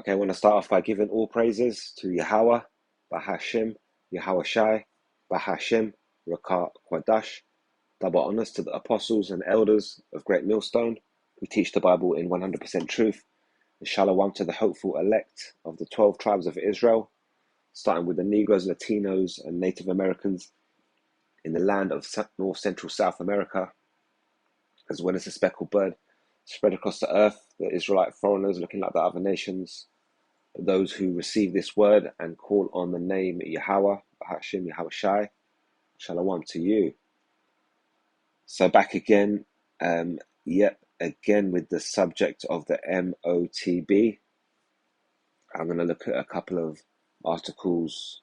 Okay, I want to start off by giving all praises to Yahweh, Bahashim, Yahweh Shai, Bahashim, Rakah Kwadash. Double honors to the apostles and elders of Great Millstone who teach the Bible in 100% truth. And shalom to the hopeful elect of the 12 tribes of Israel, starting with the Negroes, Latinos, and Native Americans in the land of North Central South America, as well as the speckled bird spread across the earth, the Israelite foreigners looking like the other nations, those who receive this word and call on the name Yahweh, Hashem, Yahweh Shai, shalom to you. So back again, yet again with the subject of the MOTB. I'm going to look at a couple of articles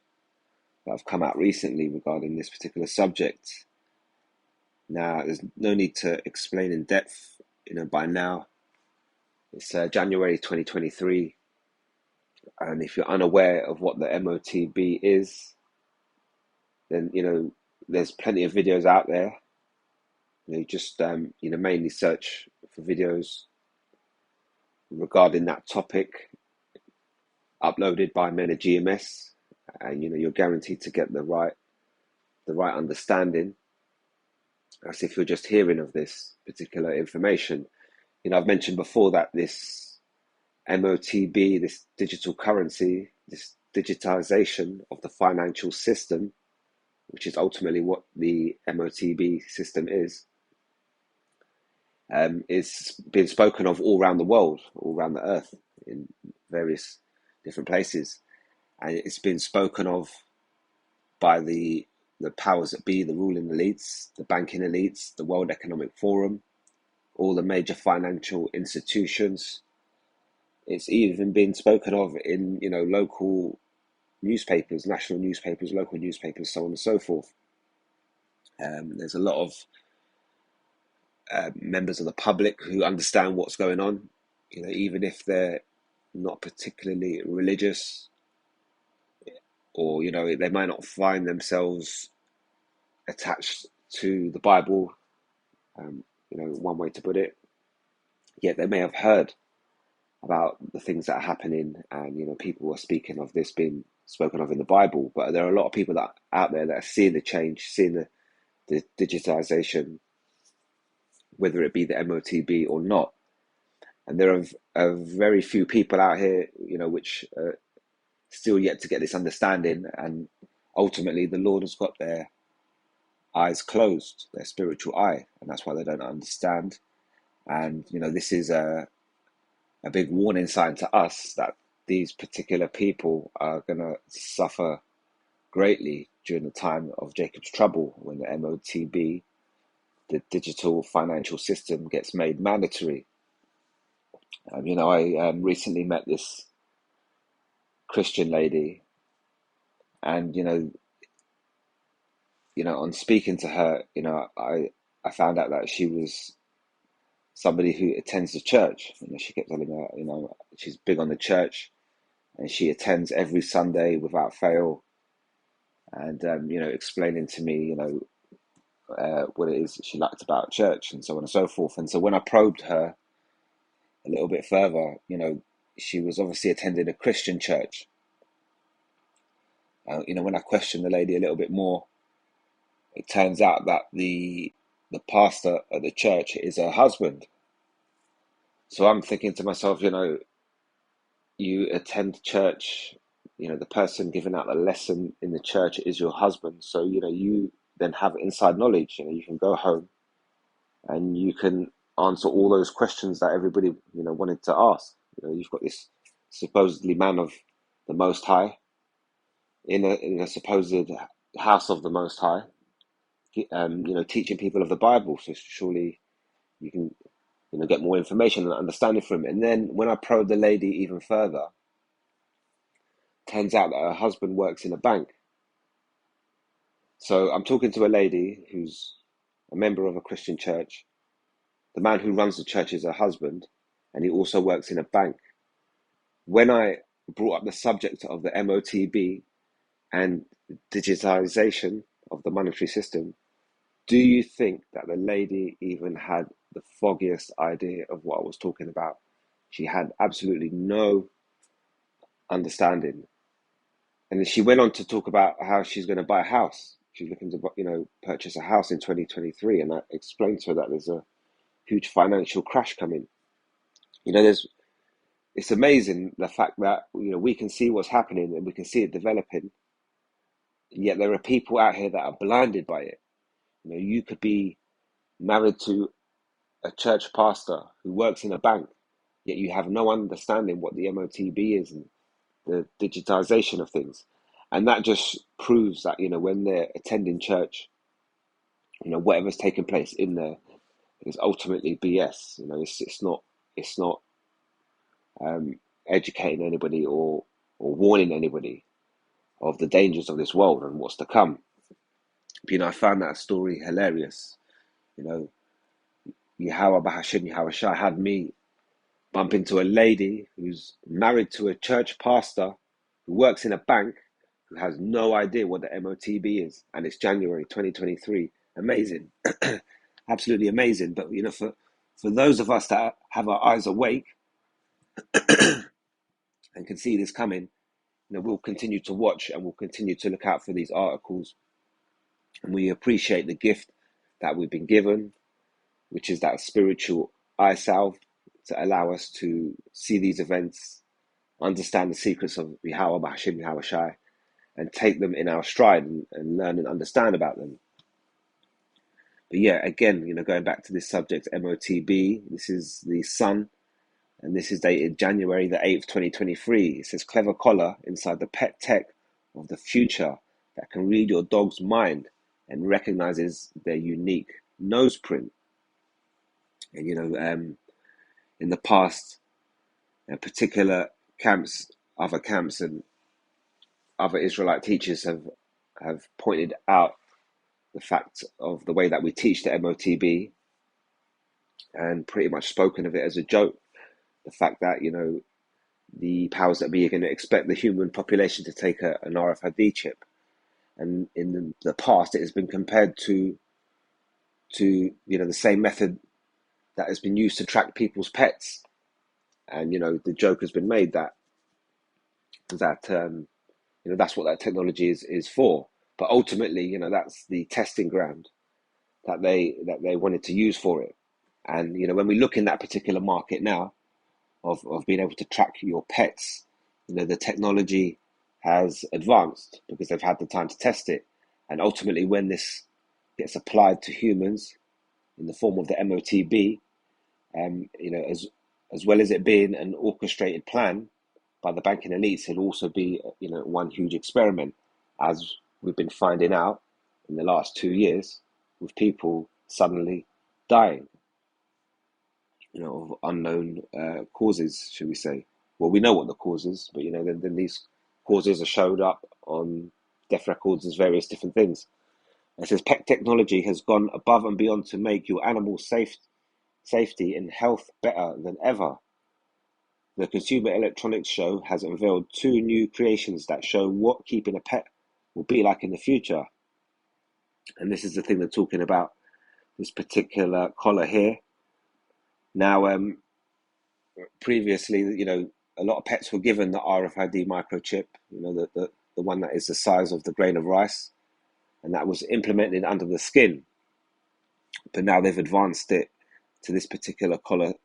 that have come out recently regarding this particular subject. Now, there's no need to explain in depth, by now. It's January 2023, and if you're unaware of what the MOTB is, then, there's plenty of videos out there. Just, mainly search for videos regarding that topic uploaded by men of GMS, and, you're guaranteed to get the right understanding. As if you're just hearing of this particular information. I've mentioned before that this MOTB, this digital currency, this digitization of the financial system, which is ultimately what the MOTB system is being spoken of all around the world, all around the earth, in various different places. And it's been spoken of by the powers that be, the ruling elites, the banking elites, the World Economic Forum, all the major financial institutions. It's even been spoken of in, local newspapers, national newspapers, local newspapers, so on and so forth. There's a lot of members of the public who understand what's going on, even if they're not particularly religious, or, they might not find themselves attached to the Bible, one way to put it, yet they may have heard about the things that are happening, and, people are speaking of this being spoken of in the Bible. But there are a lot of people that out there that are seeing the change, seeing the digitization, whether it be the MOTB or not. And there are very few people out here, which are still yet to get this understanding. And ultimately, the Lord has got their eyes closed, their spiritual eye, and that's why they don't understand. And, this is a big warning sign to us that these particular people are going to suffer greatly during the time of Jacob's trouble, when the MOTB, the digital financial system, gets made mandatory. I recently met this Christian lady, and on speaking to her, I found out that she was somebody who attends the church. She kept telling me, she's big on the church, and she attends every Sunday without fail, and explaining to me, what it is that she liked about church, and so on and so forth. And so when I probed her a little bit further, she was obviously attending a Christian church. When I questioned the lady a little bit more, it turns out that the pastor at the church is her husband. So I'm thinking to myself, you attend church, the person giving out the lesson in the church is your husband. So, you then have inside knowledge. You can go home and you can answer all those questions that everybody, wanted to ask. You've got this supposedly man of the Most High in a supposed house of the Most High, teaching people of the Bible. So surely you can, get more information and understanding from it. And then when I probed the lady even further, turns out that her husband works in a bank. So I'm talking to a lady who's a member of a Christian church. The man who runs the church is her husband, and he also works in a bank. When I brought up the subject of the MOTB and digitization of the monetary system, do you think that the lady even had the foggiest idea of what I was talking about? She had absolutely no understanding. And then she went on to talk about how she's going to buy a house. She's looking to, purchase a house in 2023. And I explained to her that there's a huge financial crash coming. It's amazing the fact that, we can see what's happening and we can see it developing. Yet there are people out here that are blinded by it. You could be married to a church pastor who works in a bank, yet you have no understanding what the MOTB is and the digitization of things. And that just proves that, when they're attending church, whatever's taking place in there is ultimately BS. It's not educating anybody or warning anybody of the dangers of this world and what's to come. I found that story hilarious. Yahweh Bahashim Yahweh Shai had me bump into a lady who's married to a church pastor who works in a bank who has no idea what the MOTB is, and it's January 2023. Amazing, absolutely amazing. But for those of us that have our eyes awake and can see this coming, we'll continue to watch and we'll continue to look out for these articles, and we appreciate the gift that we've been given, which is that spiritual eye salve to allow us to see these events, understand the secrets of Yahweh Bahashim Yahweh Shai, and take them in our stride and learn and understand about them. But yeah, again, going back to this subject, MOTB, this is the sun, and this is dated January the 8th, 2023. It says, clever collar inside the pet tech of the future that can read your dog's mind and recognizes their unique nose print. And, in the past, particular camps, other camps and other Israelite teachers have pointed out the fact of the way that we teach the MOTB and pretty much spoken of it as a joke. The fact that, the powers that be are going to expect the human population to take an RFID chip. And in the past, it has been compared to the same method that has been used to track people's pets. And, the joke has been made that that's what that technology is for. But ultimately, that's the testing ground that they wanted to use for it. And when we look in that particular market now of being able to track your pets, the technology has advanced because they've had the time to test it. And ultimately, when this gets applied to humans in the form of the MOTB, as well as it being an orchestrated plan by the banking elites, it'll also be one huge experiment, as we've been finding out in the last 2 years with people suddenly dying, of unknown causes, should we say. Well, we know what the cause is, but then these causes are showed up on death records as various different things. It says pet technology has gone above and beyond to make your animal safety and health better than ever. The Consumer Electronics Show has unveiled 2 new creations that show what keeping a pet will be like in the future. And this is the thing they're talking about, this particular collar here. Now, previously, a lot of pets were given the RFID microchip, the one that is the size of the grain of rice, and that was implemented under the skin. But now they've advanced it to this particular collar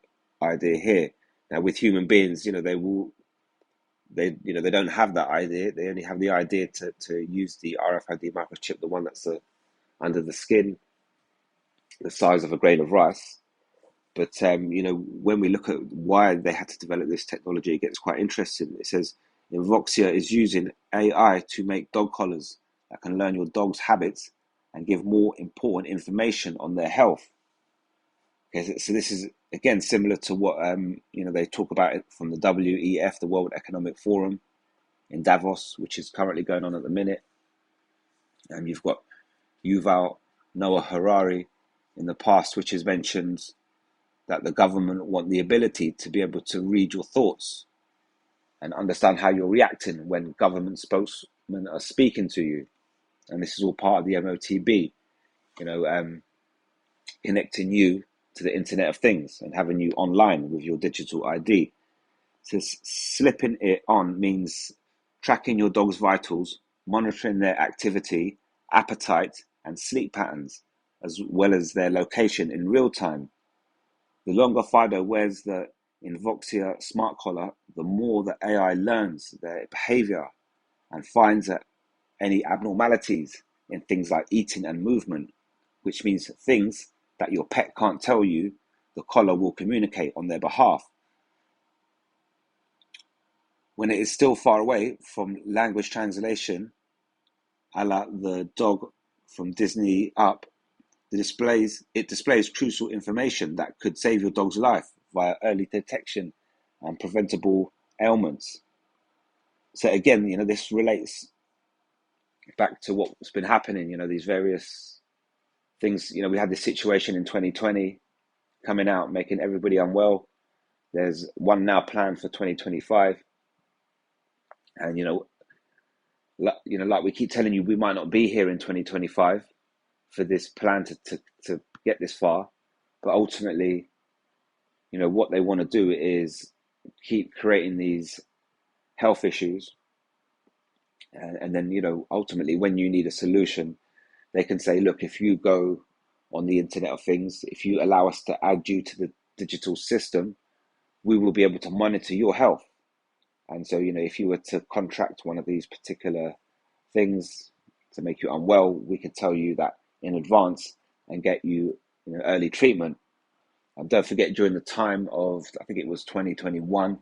idea here. Now, with human beings, they don't have that idea. They only have the idea to use the RFID microchip, the one that's under the skin, the size of a grain of rice. But when we look at why they had to develop this technology, it gets quite interesting. It says Invoxia is using AI to make dog collars that can learn your dog's habits and give more important information on their health. Okay, so this is again similar to what they talk about it from the WEF, the World Economic Forum in Davos, which is currently going on at the minute. And you've got Yuval Noah Harari in the past, which has mentioned that the government want the ability to be able to read your thoughts and understand how you're reacting when government spokesmen are speaking to you. And this is all part of the MOTB, connecting you to the Internet of Things and having you online with your digital ID. So slipping it on means tracking your dog's vitals, monitoring their activity, appetite, and sleep patterns, as well as their location in real time. The longer Fido wears the Invoxia smart collar, the more the AI learns their behavior and finds any abnormalities in things like eating and movement, which means things that your pet can't tell you, the collar will communicate on their behalf. When it is still far away from language translation, a la the dog from Disney Up, it displays crucial information that could save your dog's life via early detection and preventable ailments. So again, this relates back to what's been happening, these various things. We had this situation in 2020 coming out, making everybody unwell. There's one now planned for 2025. And, like we keep telling you, we might not be here in 2025 for this plan to get this far. But ultimately, what they want to do is keep creating these health issues. And then, ultimately, when you need a solution, they can say, look, if you go on the Internet of Things, if you allow us to add you to the digital system, we will be able to monitor your health. And so, if you were to contract one of these particular things to make you unwell, we could tell you that in advance and get you, early treatment. And don't forget, during the time of, I think it was 2021,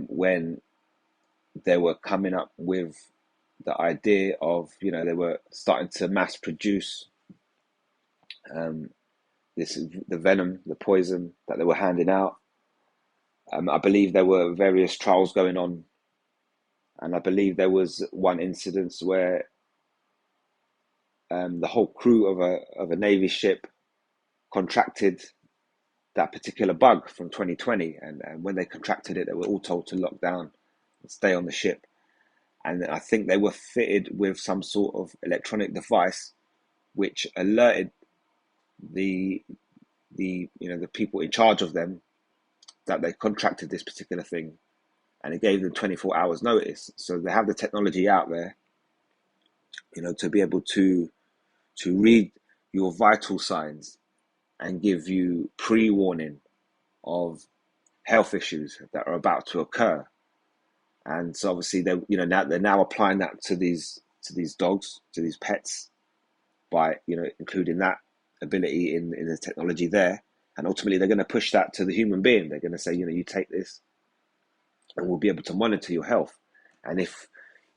when they were coming up with the idea of, they were starting to mass produce the venom, the poison that they were handing out. I believe there were various trials going on, and I believe there was one incident where the whole crew of a Navy ship contracted that particular bug from 2020, and when they contracted it, they were all told to lock down and stay on the ship. And I think they were fitted with some sort of electronic device which alerted the people in charge of them that they contracted this particular thing, and it gave them 24 hours notice. So they have the technology out there, to be able to read your vital signs and give you pre-warning of health issues that are about to occur. And so obviously they're now applying that to these dogs, to these pets, by including that ability in the technology there. And ultimately they're going to push that to the human being. They're going to say, you take this and we'll be able to monitor your health. And if,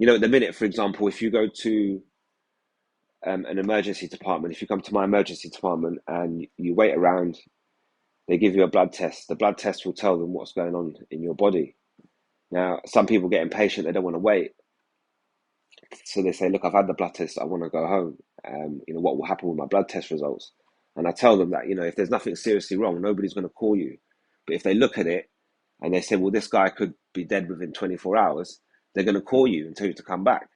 at the minute, for example, if you go to an emergency department, if you come to my emergency department and you wait around, they give you a blood test. The blood test will tell them what's going on in your body. Now, some people get impatient. They don't want to wait. So they say, look, I've had the blood test. I want to go home. What will happen with my blood test results? And I tell them that, if there's nothing seriously wrong, nobody's going to call you. But if they look at it and they say, well, this guy could be dead within 24 hours, they're going to call you and tell you to come back.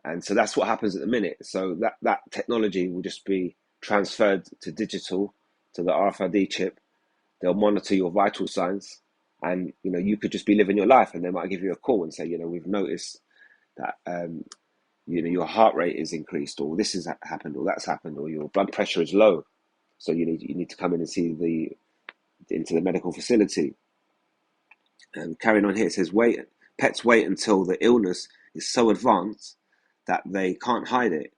And so that's what happens at the minute. So that technology will just be transferred to digital, to the RFID chip. They'll monitor your vital signs, and you could just be living your life, and they might give you a call and say, we've noticed that your heart rate is increased, or this has happened, or that's happened, or your blood pressure is low, so you need to come in and see into the medical facility. And carrying on here, it says pets wait until the illness is so advanced that they can't hide it,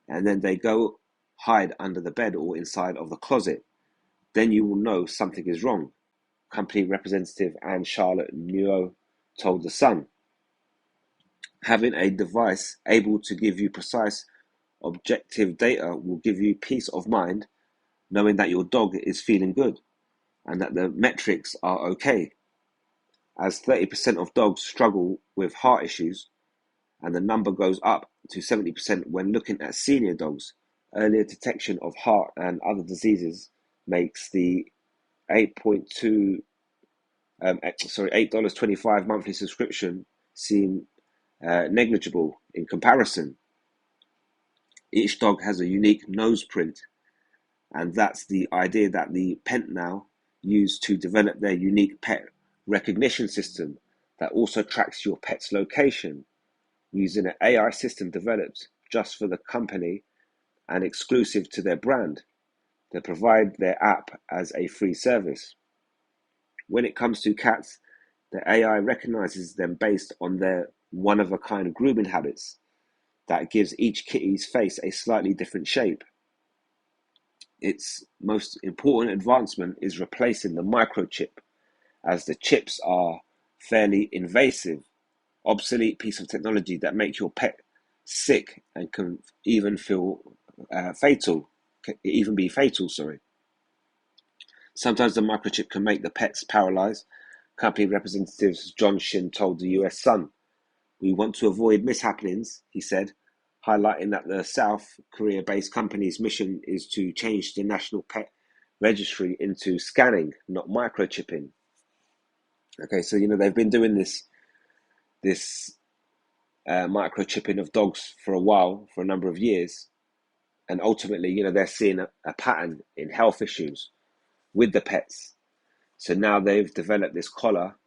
and then they go hide under the bed or inside of the closet. Then you will know something is wrong. Company representative Anne Charlotte Nuo told The Sun. Having a device able to give you precise, objective data will give you peace of mind, knowing that your dog is feeling good and that the metrics are okay. As 30% of dogs struggle with heart issues, and the number goes up to 70% when looking at senior dogs, earlier detection of heart and other diseases makes the $8.25 monthly subscription seem negligible in comparison. Each dog has a unique nose print, and that's the idea that the pet now use to develop their unique pet recognition system that also tracks your pet's location using an AI system developed just for the company and exclusive to their brand. They provide their app as a free service. When it comes to cats, the AI recognizes them based on their one-of-a-kind grooming habits that gives each kitty's face a slightly different shape. Its most important advancement is replacing the microchip, as the chips are fairly invasive, obsolete piece of technology that make your pet sick and can even feel fatal, can even be fatal, sorry. Sometimes the microchip can make the pets paralyzed. Company representatives John Shin told the US Sun, "We want to avoid mishappenings," he said, highlighting that the South Korea-based company's mission is to change the national pet registry into scanning, not microchipping. Okay, so they've been doing this microchipping of dogs for a while, for a number of years, and ultimately, they're seeing a pattern in health issues with the pets. So now they've developed this collar,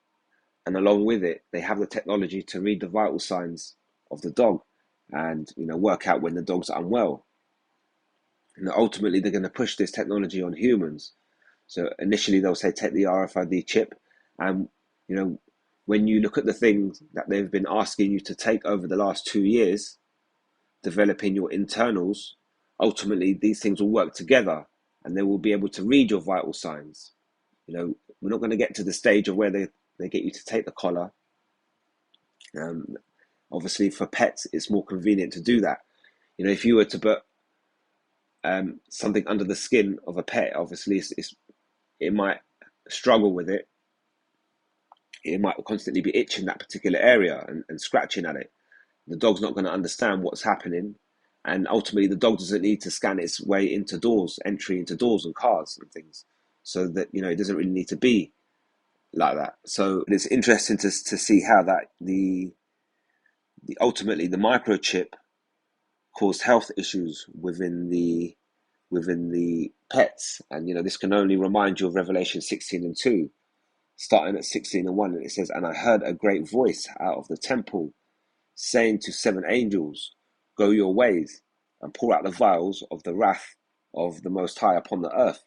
and along with it, they have the technology to read the vital signs of the dog and work out when the dog's unwell. And ultimately, they're going to push this technology on humans. So initially, they'll say take the RFID chip, and when you look at the things that they've been asking you to take over the last 2 years, developing your internals, ultimately these things will work together, and they will be able to read your vital signs. We're not going to get to the stage of where they get you to take the collar. Obviously, for pets, it's more convenient to do that. If you were to put something under the skin of a pet, obviously it might struggle with it. It might constantly be itching that particular area and scratching at it. The dog's not going to understand what's happening, and ultimately the dog doesn't need to scan its way into doors, entry into doors and cars and things, so that it doesn't really need to be like that. So it's interesting to see how that the ultimately the microchip caused health issues within the pets, and this can only remind you of Revelation 16:2, starting at 16:1, and it says, "And I heard a great voice out of the temple saying to 7 angels, Go your ways, and pour out the vials of the wrath of the Most High upon the earth.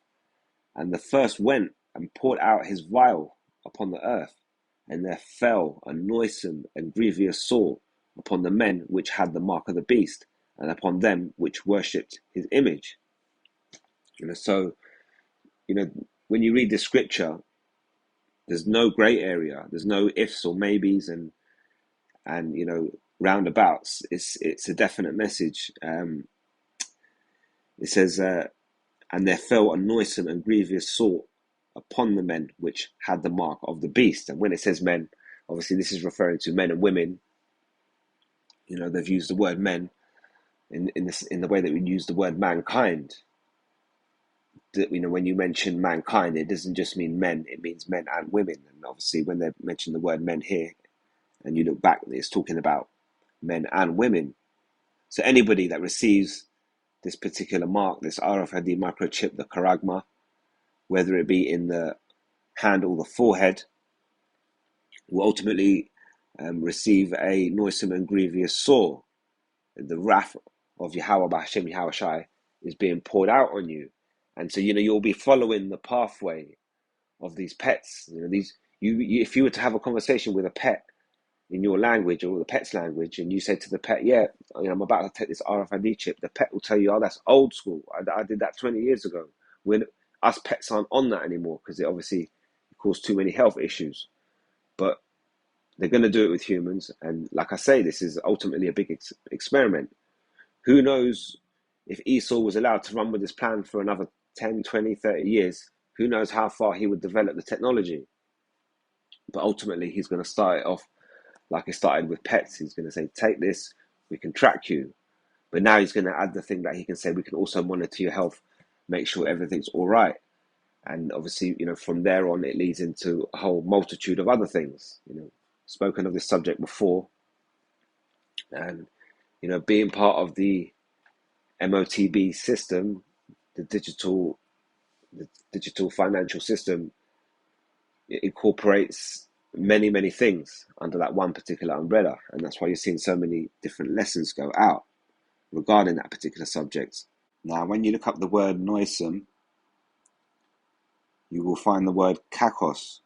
And the first went and poured out his vial upon the earth, and there fell a noisome and grievous sore upon the men which had the mark of the beast, and upon them which worshipped his image." So, when you read this scripture, there's no grey area, there's no ifs or maybes and roundabouts. It's a definite message. It says, "And there fell a noisome and grievous sore upon the men which had the mark of the beast." And when it says men, obviously this is referring to men and women. They've used the word men in the way that we use the word mankind. When you mention mankind, it doesn't just mean men; it means men and women. And obviously, when they mention the word men here, and you look back, it's talking about men and women. So anybody that receives this particular mark, this RFID microchip, the charagma, whether it be in the hand or the forehead, will ultimately receive a noisome and grievous sore. The wrath of Yahweh B'Hashem Yahweh Shai is being poured out on you. And so, you'll be following the pathway of these pets. If you were to have a conversation with a pet in your language or the pet's language, and you say to the pet, "Yeah, I'm about to take this RFID chip," the pet will tell you, "Oh, that's old school. I did that 20 years ago." When us pets aren't on that anymore, because it obviously caused too many health issues. But they're going to do it with humans, and like I say, this is ultimately a big experiment. Who knows if Esau was allowed to run with this plan for another 10, 20, 30 years? Who knows how far he would develop the technology? But ultimately, he's going to start it off like he started with pets. He's going to say, "Take this, we can track you." But now he's going to add the thing that he can say, "We can also monitor your health, make sure everything's all right." And obviously, from there on, it leads into a whole multitude of other things. Spoken of this subject before, and being part of the MOTB system, the digital financial system, it incorporates many things under that one particular umbrella, and that's why you're seeing so many different lessons go out regarding that particular subject. Now, when you look up the word noisome, you will find the word kakos,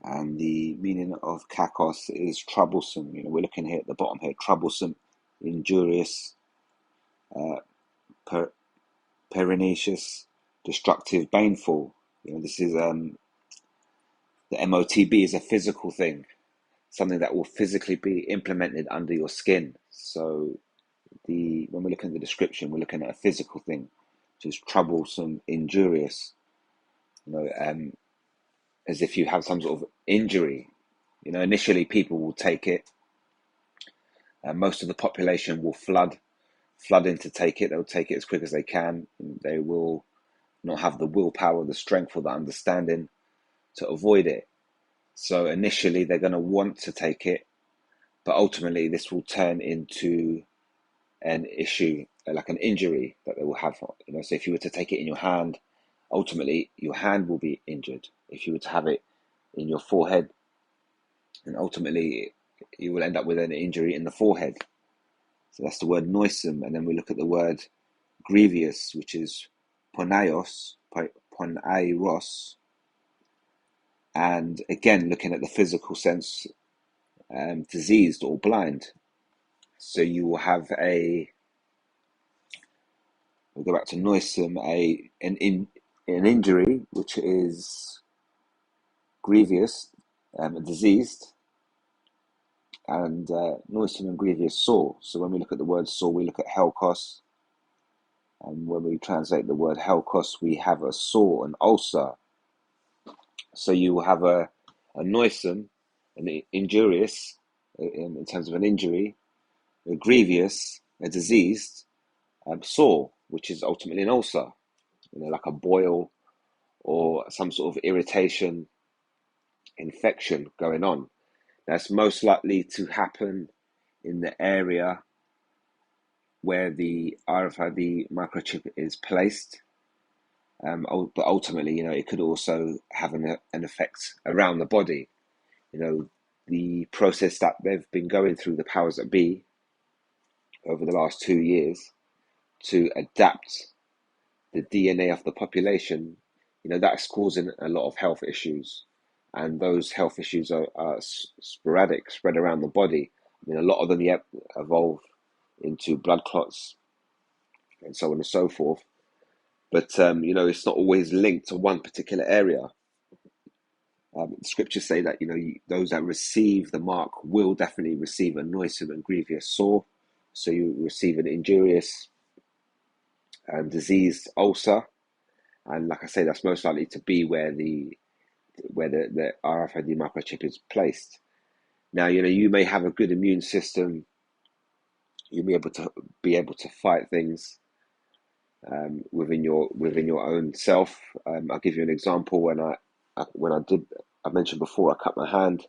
and the meaning of kakos is troublesome. We're looking here at the bottom here: troublesome, injurious, per- pernicious, destructive, baneful. This is the MOTB is a physical thing, something that will physically be implemented under your skin. So when we're looking at the description, we're looking at a physical thing, which is troublesome, injurious. As if you have some sort of injury. Initially people will take it. Most of the population will flood in to take it. They'll take it as quick as they can. They will not have the willpower, the strength, or the understanding to avoid it. So initially they're going to want to take it, but ultimately this will turn into an issue, like an injury that they will have. So if you were to take it in your hand, ultimately your hand will be injured. If you were to have it in your forehead, and ultimately you will end up with an injury in the forehead. So that's the word noisome. And then we look at the word grievous, which is ponairos, and again looking at the physical sense, diseased or blind. So you will have we'll go back to noisome, an injury which is grievous, diseased, and noisome and grievous sore. So when we look at the word sore, we look at helkos, and when we translate the word helkos, we have a sore, an ulcer. So you will have a noisome, an injurious, in terms of an injury, a grievous, a diseased, sore, which is ultimately an ulcer, like a boil or some sort of irritation, infection going on. That's most likely to happen in the area where the RFID microchip is placed. But ultimately, it could also have an effect around the body. The process that they've been going through, the powers that be, over the last 2 years to adapt the DNA of the population, that's causing a lot of health issues. And those health issues are sporadic, spread around the body. A lot of them evolve into blood clots and so on and so forth. But, it's not always linked to one particular area. Scriptures say that, those that receive the mark will definitely receive a noisome and grievous sore. So you receive an injurious and diseased ulcer. And like I say, that's most likely to be where the RFID microchip is placed. Now, you may have a good immune system. You'll be able to fight things within your own self. I'll give you an example. When I mentioned before, I cut my hand,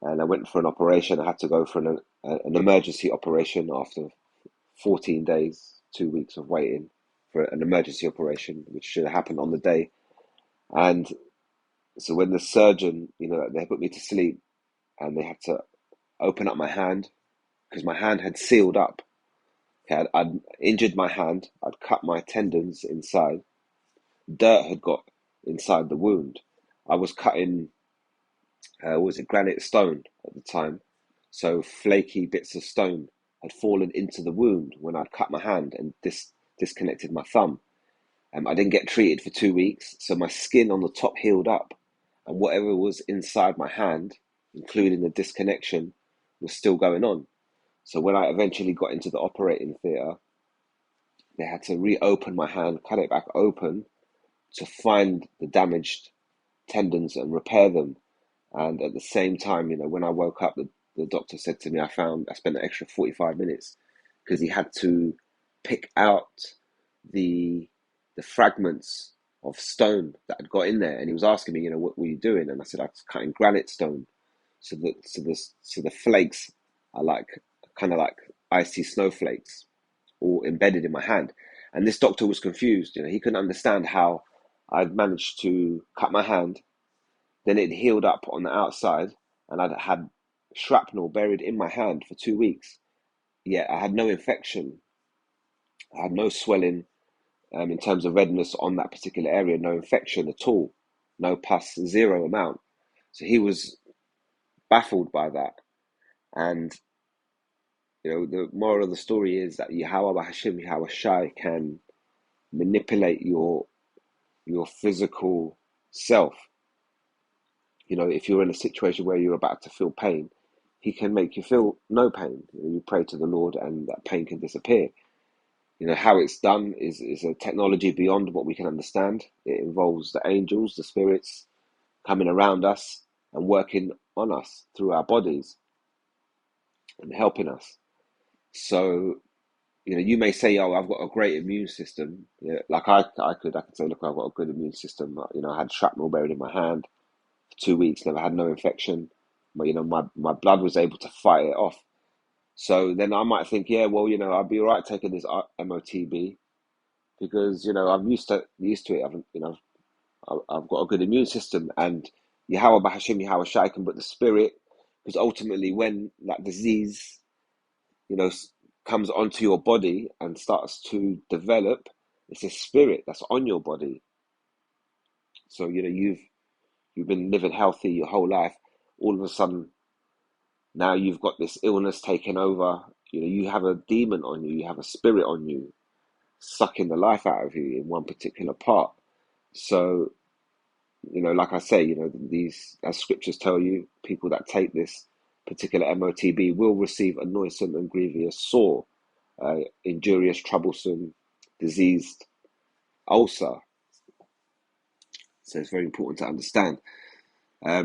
and I went for an operation. I had to go for an emergency operation after 14 days, 2 weeks of waiting for an emergency operation, which should have happened on the day. And so when the surgeon, they put me to sleep, and they had to open up my hand because my hand had sealed up. Okay, I'd injured my hand. I'd cut my tendons inside. Dirt had got inside the wound. I was cutting, granite stone at the time. So flaky bits of stone had fallen into the wound when I'd cut my hand and disconnected my thumb. I didn't get treated for 2 weeks, so my skin on the top healed up, and whatever was inside my hand, including the disconnection, was still going on. So when I eventually got into the operating theatre, they had to reopen my hand, cut it back open to find the damaged tendons and repair them. And at the same time, when I woke up, the doctor said to me, I spent an extra 45 minutes because he had to pick out the fragments of stone that had got in there, and he was asking me, what were you doing? And I said, I was cutting granite stone. So the flakes are kind of like icy snowflakes, all embedded in my hand. And this doctor was confused. He couldn't understand how I'd managed to cut my hand, then it healed up on the outside, and I'd had shrapnel buried in my hand for 2 weeks. Yet I had no infection, I had no swelling in terms of redness on that particular area, no infection at all, no pus, zero amount. So he was baffled by that. And the moral of the story is that Yahweh Hashem, Yahweh Shai can manipulate your physical self. If you're in a situation where you're about to feel pain, he can make you feel no pain. You pray to the Lord and that pain can disappear. How it's done is a technology beyond what we can understand. It involves the angels, the spirits coming around us and working on us through our bodies and helping us. So, you may say, "Oh, I've got a great immune system." Like I could say, "Look, I've got a good immune system." I had shrapnel buried in my hand for 2 weeks, never had no infection. But my blood was able to fight it off. So then I might think, yeah, well, I'll be all right taking this MOTB because I'm used to it. I've got a good immune system, and Yahweh Bahashim Yahweh Shai can put the spirit, because ultimately when that disease comes onto your body and starts to develop, it's a spirit that's on your body. So you've been living healthy your whole life. All of a sudden, now you've got this illness taking over. You have a demon on you. You have a spirit on you, sucking the life out of you in one particular part. So, like I say, these, as scriptures tell you, people that take this particular MOTB will receive a noisome and grievous sore, injurious, troublesome, diseased ulcer. So it's very important to understand. I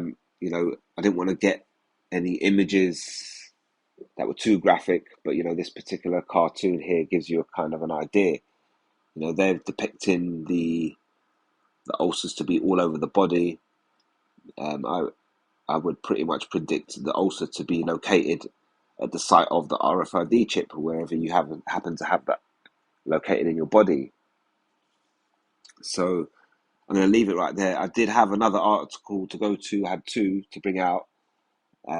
didn't want to get any images that were too graphic, but this particular cartoon here gives you a kind of an idea. They're depicting the ulcers to be all over the body. I would pretty much predict the ulcer to be located at the site of the RFID chip, wherever you happen to have that located in your body. So I'm going to leave it right there. I did have another article to go to, had two to bring out.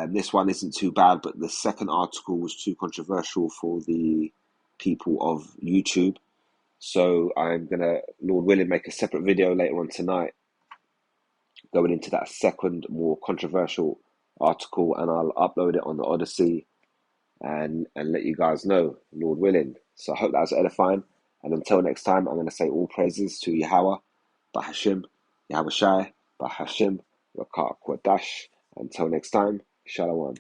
This one isn't too bad, but the second article was too controversial for the people of YouTube. So I'm going to, Lord willing, make a separate video later on tonight going into that second, more controversial article, and I'll upload it on the Odyssey and let you guys know, Lord willing. So I hope that was edifying. And until next time, I'm going to say all praises to Yahweh, Bahashim, Yahweh Shai, Bahashim, Rakah Kwadash. Until next time, Shalom.